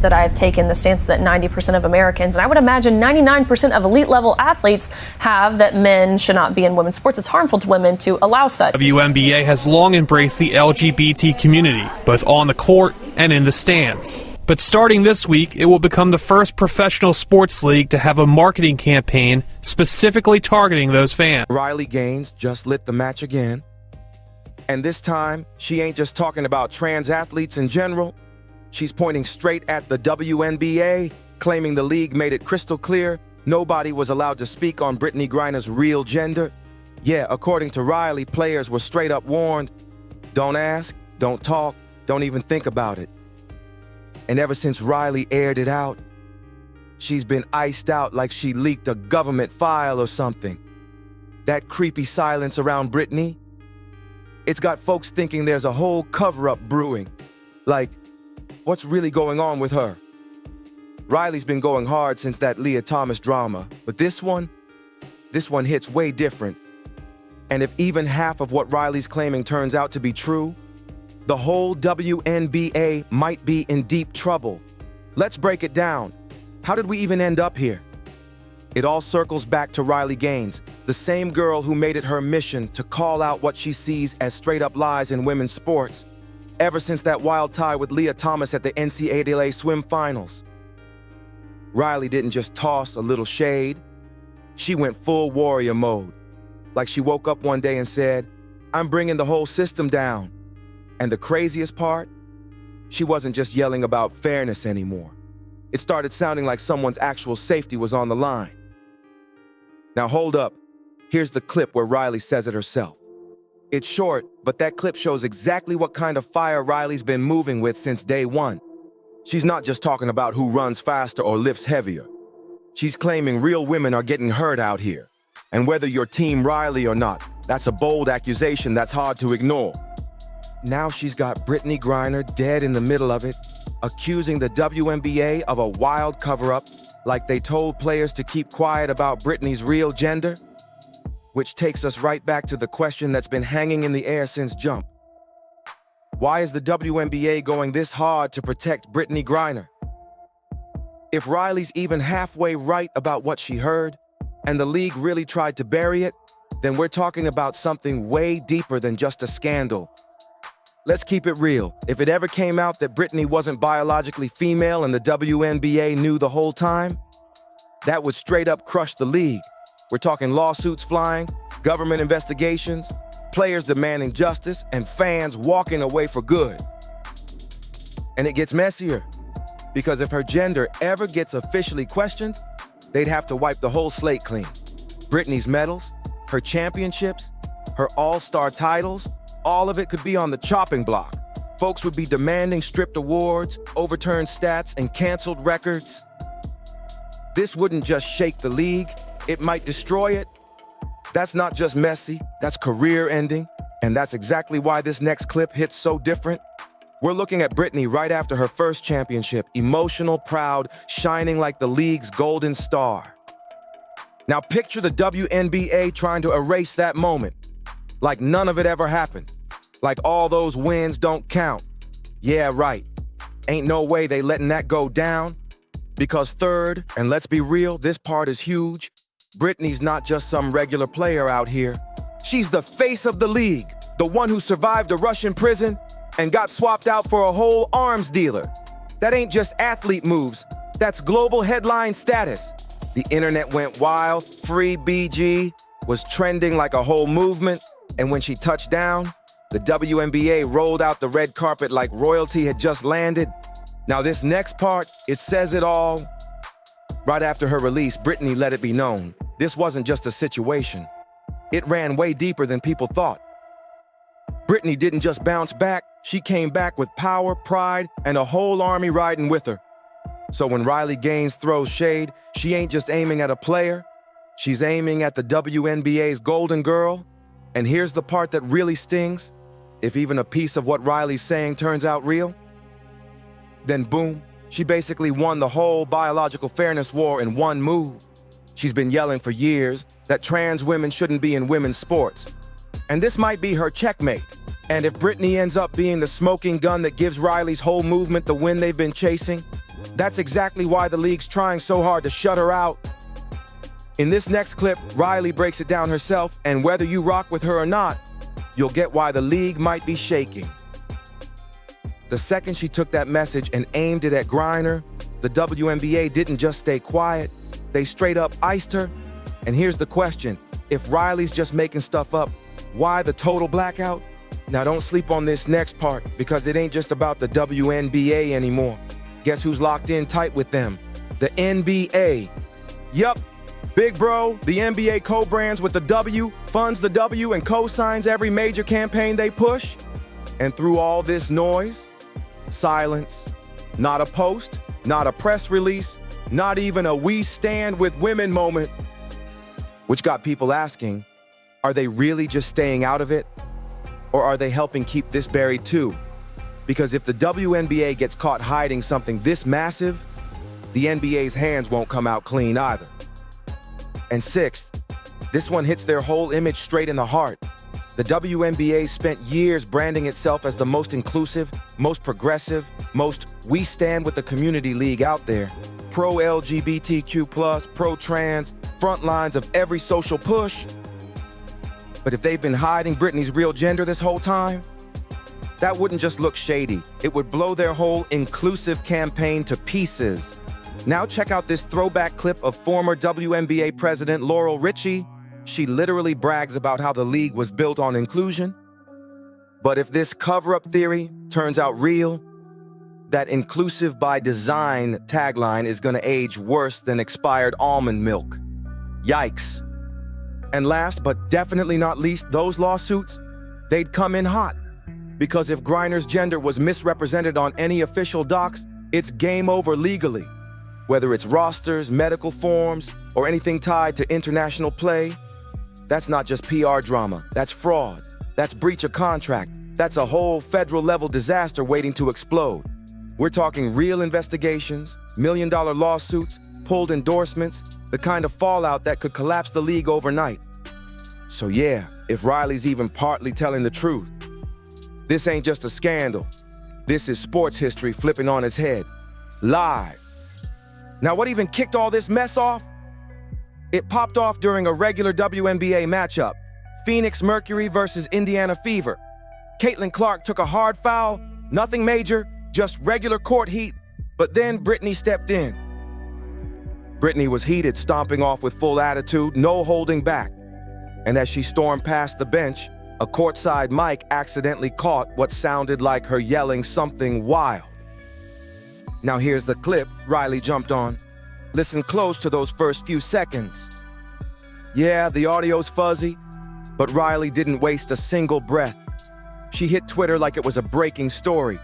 that I have taken the stance that 90% of Americans, and I would imagine 99% of elite level athletes have, that men should not be in women's sports. It's harmful to women to allow such. WNBA has long embraced the LGBT community, both on the court and in the stands. But starting this week, it will become the first professional sports league to have a marketing campaign specifically targeting those fans. Riley Gaines just lit the match again. And this time, she ain't just talking about trans athletes in general. She's pointing straight at the WNBA, claiming the league made it crystal clear nobody was allowed to speak on Brittney Griner's real gender. Yeah, according to Riley, players were straight up warned, don't ask, don't talk, don't even think about it. And ever since Riley aired it out, she's been iced out like she leaked a government file or something. That creepy silence around Brittany, it's got folks thinking there's a whole cover-up brewing. Like, what's really going on with her? Riley's been going hard since that Leah Thomas drama, but this one hits way different. And if even half of what Riley's claiming turns out to be true, the whole WNBA might be in deep trouble. Let's break it down. How did we even end up here? It all circles back to Riley Gaines, the same girl who made it her mission to call out what she sees as straight-up lies in women's sports, ever since that wild tie with Leah Thomas at the NCAA swim finals. Riley didn't just toss a little shade. She went full warrior mode. Like she woke up one day and said, I'm bringing the whole system down. And the craziest part, she wasn't just yelling about fairness anymore. It started sounding like someone's actual safety was on the line. Now hold up. Here's the clip where Riley says it herself. It's short, but that clip shows exactly what kind of fire Riley's been moving with since day one. She's not just talking about who runs faster or lifts heavier. She's claiming real women are getting hurt out here. And whether you're Team Riley or not, that's a bold accusation that's hard to ignore. Now she's got Brittney Griner dead in the middle of it, accusing the WNBA of a wild cover-up, like they told players to keep quiet about Brittney's real gender. Which takes us right back to the question that's been hanging in the air since jump. Why is the WNBA going this hard to protect Brittney Griner? If Riley's even halfway right about what she heard, and the league really tried to bury it, then we're talking about something way deeper than just a scandal. Let's keep it real. If it ever came out that Brittney wasn't biologically female and the WNBA knew the whole time, that would straight up crush the league. We're talking lawsuits flying, government investigations, players demanding justice, and fans walking away for good. And it gets messier, because if her gender ever gets officially questioned, they'd have to wipe the whole slate clean. Brittney's medals, her championships, her all-star titles, all of it could be on the chopping block. Folks would be demanding stripped awards, overturned stats, and canceled records. This wouldn't just shake the league, it might destroy it. That's not just messy, that's career-ending, and that's exactly why this next clip hits so different. We're looking at Brittney right after her first championship, emotional, proud, shining like the league's golden star. Now picture the WNBA trying to erase that moment, like none of it ever happened, like all those wins don't count. Yeah, right. Ain't no way they letting that go down, because third, and let's be real, this part is huge, Brittney's not just some regular player out here. She's the face of the league, the one who survived a Russian prison and got swapped out for a whole arms dealer. That ain't just athlete moves, that's global headline status. The internet went wild, Free BG was trending like a whole movement, and when she touched down, the WNBA rolled out the red carpet like royalty had just landed. Now this next part, it says it all. Right after her release, Brittney let it be known, this wasn't just a situation. It ran way deeper than people thought. Brittney didn't just bounce back, she came back with power, pride, and a whole army riding with her. So when Riley Gaines throws shade, she ain't just aiming at a player, she's aiming at the WNBA's golden girl. And here's the part that really stings. If even a piece of what Riley's saying turns out real, then boom, she basically won the whole biological fairness war in one move. She's been yelling for years that trans women shouldn't be in women's sports. And this might be her checkmate. And if Brittney ends up being the smoking gun that gives Riley's whole movement the win they've been chasing, That's exactly why the league's trying so hard to shut her out. In this next clip, Riley breaks it down herself, and whether you rock with her or not, you'll get why the league might be shaking. The second she took that message and aimed it at Griner, the WNBA didn't just stay quiet, they straight up iced her. And here's the question, if Riley's just making stuff up, why the total blackout? Now don't sleep on this next part, because it ain't just about the WNBA anymore. Guess who's locked in tight with them? The NBA. Yup, big bro, the NBA co-brands with the W, funds the W, and co-signs every major campaign they push. And through all this noise, silence. Not a post, not a press release, not even a "we stand with women" moment. Which got people asking, are they really just staying out of it? Or are they helping keep this buried too? Because if the WNBA gets caught hiding something this massive, the NBA's hands won't come out clean either. And sixth, this one hits their whole image straight in the heart. The WNBA spent years branding itself as the most inclusive, most progressive, most "we stand with the community" league out there. Pro-LGBTQ+, pro-trans, front lines of every social push. But if they've been hiding Brittany's real gender this whole time, that wouldn't just look shady. It would blow their whole inclusive campaign to pieces. Now check out this throwback clip of former WNBA president Laurel Richie. She literally brags about how the league was built on inclusion. But if this cover-up theory turns out real, that inclusive by design tagline is gonna age worse than expired almond milk. Yikes. And last but definitely not least, those lawsuits, they'd come in hot. Because if Griner's gender was misrepresented on any official docs, it's game over legally. Whether it's rosters, medical forms, or anything tied to international play, that's not just PR drama, that's fraud, that's breach of contract, that's a whole federal-level disaster waiting to explode. We're talking real investigations, million-dollar lawsuits, pulled endorsements, the kind of fallout that could collapse the league overnight. So yeah, if Riley's even partly telling the truth, this ain't just a scandal. This is sports history flipping on its head, live. Now what even kicked all this mess off? It popped off during a regular WNBA matchup, Phoenix Mercury versus Indiana Fever. Caitlin Clark took a hard foul, nothing major, just regular court heat, but then Brittany stepped in. Brittany was heated, stomping off with full attitude, no holding back. And as she stormed past the bench, a courtside mic accidentally caught what sounded like her yelling something wild. Now here's the clip Riley jumped on. Listen close to those first few seconds. Yeah, the audio's fuzzy, but Riley didn't waste a single breath. She hit Twitter like it was a breaking story.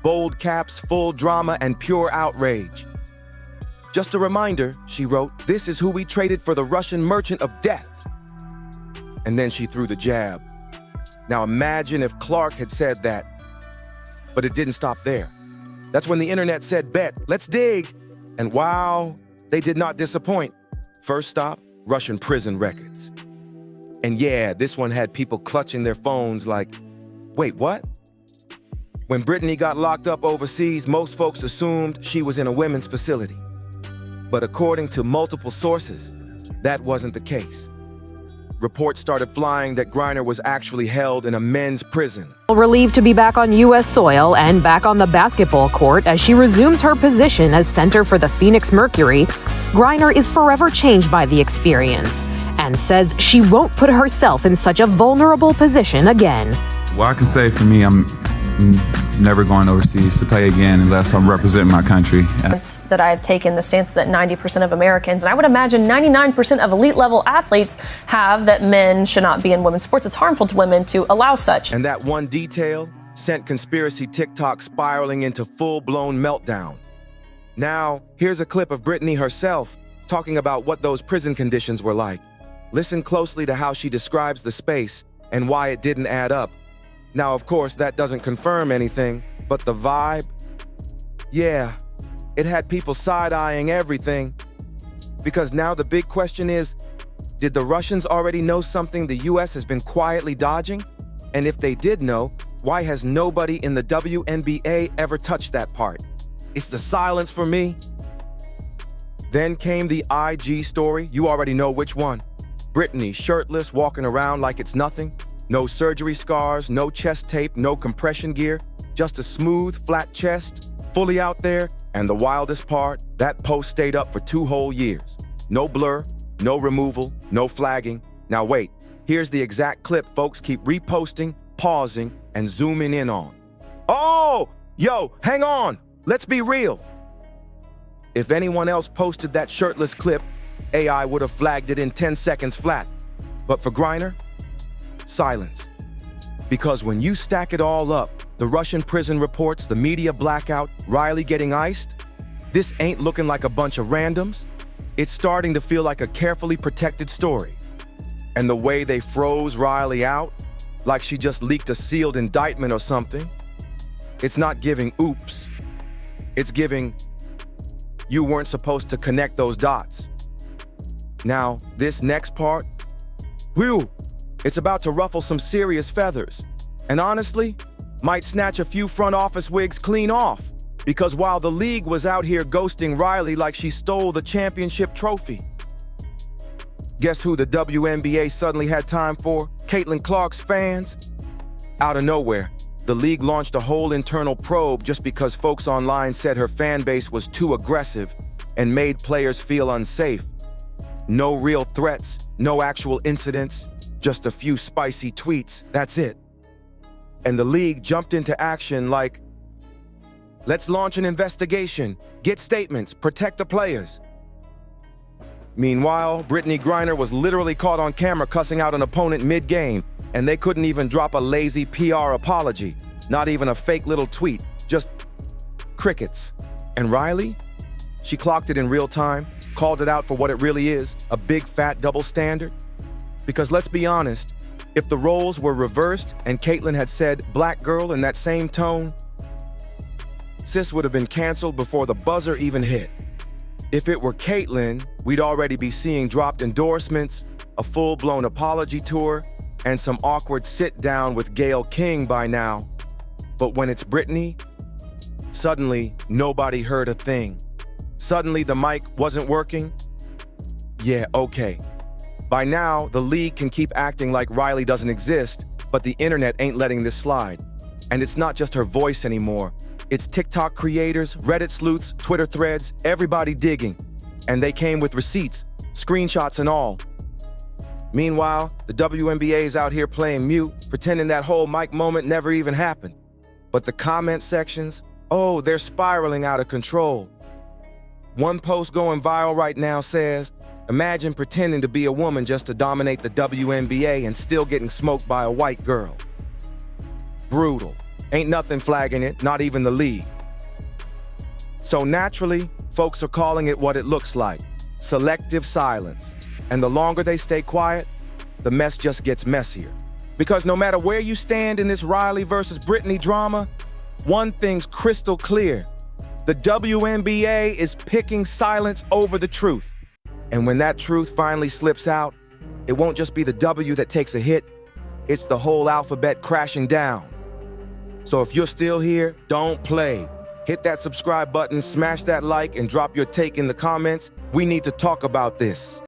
Bold caps, full drama, and pure outrage. Just a reminder, she wrote, this is who we traded for the Russian merchant of death. And then she threw the jab. Now imagine if Clark had said that. But it didn't stop there. That's when the internet said, bet, let's dig. And wow, they did not disappoint. First stop, Russian prison records. And yeah, this one had people clutching their phones like, wait, what? When Brittany got locked up overseas, most folks assumed she was in a women's facility. But according to multiple sources, that wasn't the case. Reports started flying that Griner was actually held in a men's prison. Relieved to be back on U.S. soil and back on the basketball court as she resumes her position as center for the Phoenix Mercury, Griner is forever changed by the experience and says she won't put herself in such a vulnerable position again. Well, I can say for me, I'm never going overseas to play again unless I'm representing my country. That I've taken the stance that 90% of Americans, and I would imagine 99% of elite level athletes have, that men should not be in women's sports. It's harmful to women to allow such. And that one detail sent conspiracy TikTok spiraling into full-blown meltdown. Now, here's a clip of Brittany herself talking about what those prison conditions were like. Listen closely to how she describes the space and why it didn't add up. Now, of course, that doesn't confirm anything, but the vibe, yeah, it had people side-eyeing everything. Because now the big question is, did the Russians already know something the US has been quietly dodging? And if they did know, why has nobody in the WNBA ever touched that part? It's the silence for me. Then came the IG story. You already know which one. Brittany, shirtless, walking around like it's nothing. No surgery scars, no chest tape, no compression gear. Just a smooth, flat chest, fully out there. And the wildest part, that post stayed up for 2 whole years. No blur, no removal, no flagging. Now wait, here's the exact clip folks keep reposting, pausing, and zooming in on. Oh, yo, hang on. Let's be real. If anyone else posted that shirtless clip, AI would have flagged it in 10 seconds flat. But for Griner, silence. Because when you stack it all up, the Russian prison reports, the media blackout, Riley getting iced, this ain't looking like a bunch of randoms. It's starting to feel like a carefully protected story. And the way they froze Riley out, like she just leaked a sealed indictment or something, it's not giving oops. It's giving you weren't supposed to connect those dots. Now, this next part, whew, it's about to ruffle some serious feathers. And honestly, might snatch a few front office wigs clean off. Because while the league was out here ghosting Riley like she stole the championship trophy, guess who the WNBA suddenly had time for? Caitlin Clark's fans. Out of nowhere, the league launched a whole internal probe just because folks online said her fan base was too aggressive and made players feel unsafe. No real threats, no actual incidents, just a few spicy tweets, that's it. And the league jumped into action like, let's launch an investigation, get statements, protect the players. Meanwhile, Brittney Griner was literally caught on camera cussing out an opponent mid-game, and they couldn't even drop a lazy PR apology, not even a fake little tweet, just crickets. And Riley? She clocked it in real time, called it out for what it really is, a big fat double standard. Because let's be honest, if the roles were reversed and Caitlin had said black girl in that same tone, sis would have been canceled before the buzzer even hit. If it were Caitlin, we'd already be seeing dropped endorsements, a full-blown apology tour, and some awkward sit-down with Gayle King by now. But when it's Brittany, suddenly nobody heard a thing. Suddenly the mic wasn't working. Yeah, okay. By now, the league can keep acting like Riley doesn't exist, but the internet ain't letting this slide. And it's not just her voice anymore. It's TikTok creators, Reddit sleuths, Twitter threads, everybody digging. And they came with receipts, screenshots and all. Meanwhile, the WNBA is out here playing mute, pretending that whole mic moment never even happened. But the comment sections, oh, they're spiraling out of control. One post going viral right now says, imagine pretending to be a woman just to dominate the WNBA and still getting smoked by a white girl. Brutal. Ain't nothing flagging it, not even the league. So naturally, folks are calling it what it looks like, selective silence. And the longer they stay quiet, the mess just gets messier. Because no matter where you stand in this Riley versus Brittany drama, one thing's crystal clear. The WNBA is picking silence over the truth. And when that truth finally slips out, it won't just be the W that takes a hit, it's the whole alphabet crashing down. So if you're still here, don't play. Hit that subscribe button, smash that like, and drop your take in the comments. We need to talk about this.